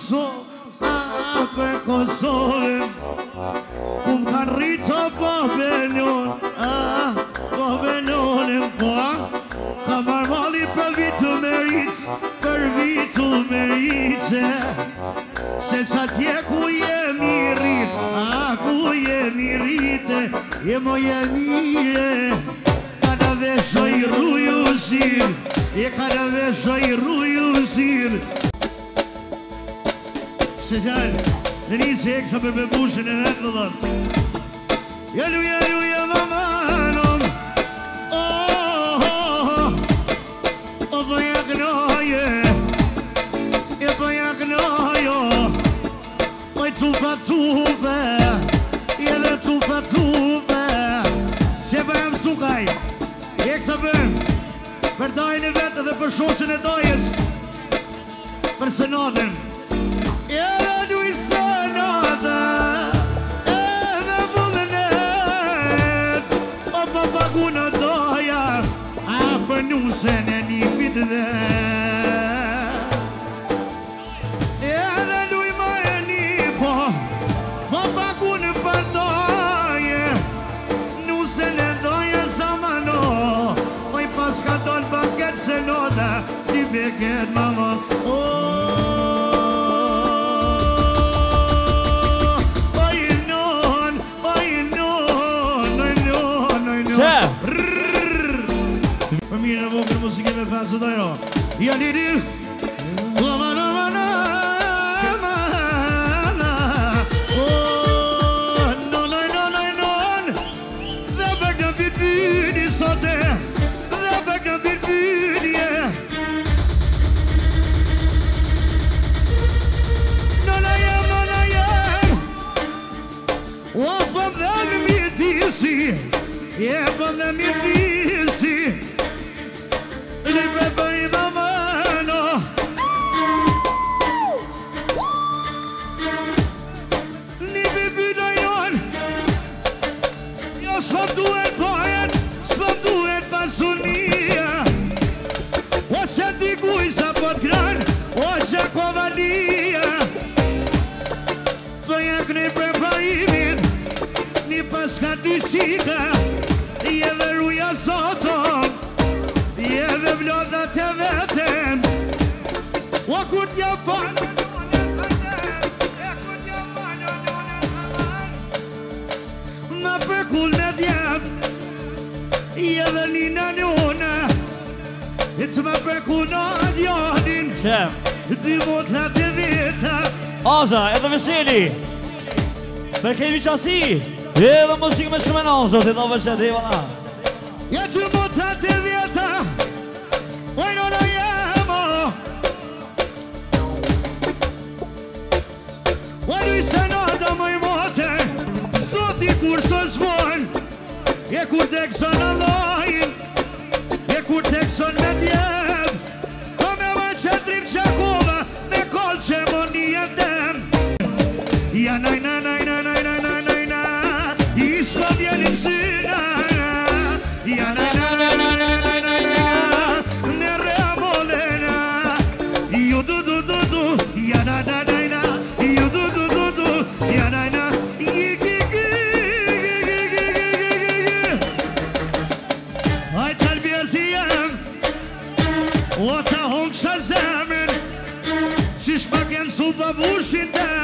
Kosovë, për Kosovën, ku m'kan rritë Babelon, Babelonin, ka marmali për vitu me rritë, për vitu me rritë, se qatje ku jemi rritë, ku jemi rritë, jemo jemire, ka në veshoj rruju zirë, ka në veshoj rruju zirë. Se gjallë, në njësë eksa për bebushën e vetë dhe dhëtë. Jellu, mamanom, për jaknoje, për jaknojo, oj tufa, edhe tufa, se për jam sukaj, eksa për dajnë e vetë dhe për shoqën e dajës, për senatën. Edhe du i senata, edhe vullet, o papagu në doja, a për nusen e një vitë dhe. Edhe du i ma e një po, papagu në përdoje, nusen e doja zamano, oj pas ka donë banket senota, ti beket mama, Për mirë në vokër musike me fasë të dojro Ja lidi Dhe bëk në bitbini sote Dhe bëk në bitbini Nona jem O pëm dhe në mitisi Pëm dhe mitisi Li për i mamano Li bibido jon Jo s'pëm duhet pojen S'pëm duhet pasunia O që dikuj sa pot gran O që kovalia Për jak një preparimit Një paska dysika Jeve ruja zotom Jeve vlodat e vetën O kur t'ja fanë Ma për kull në djetë Jeve nina njona E që ma për kull në djadin Dy motrat e veta Aza, edhe veseli Për kejmi qasi Edhe musikë me shumë e nazë Të do vëqet e vana Ja që motrat e veta Oj nona jemo Oj du i senata mëj mote Sot i kur së zvon E kur tek son allojn E kur tek son me djem Ko me më qëtrim qakova Me kol që më një dem Ja najna I s'ko djelin syna Ja najna O ta hongë shë zemën Qish pa kënë su pa vushin të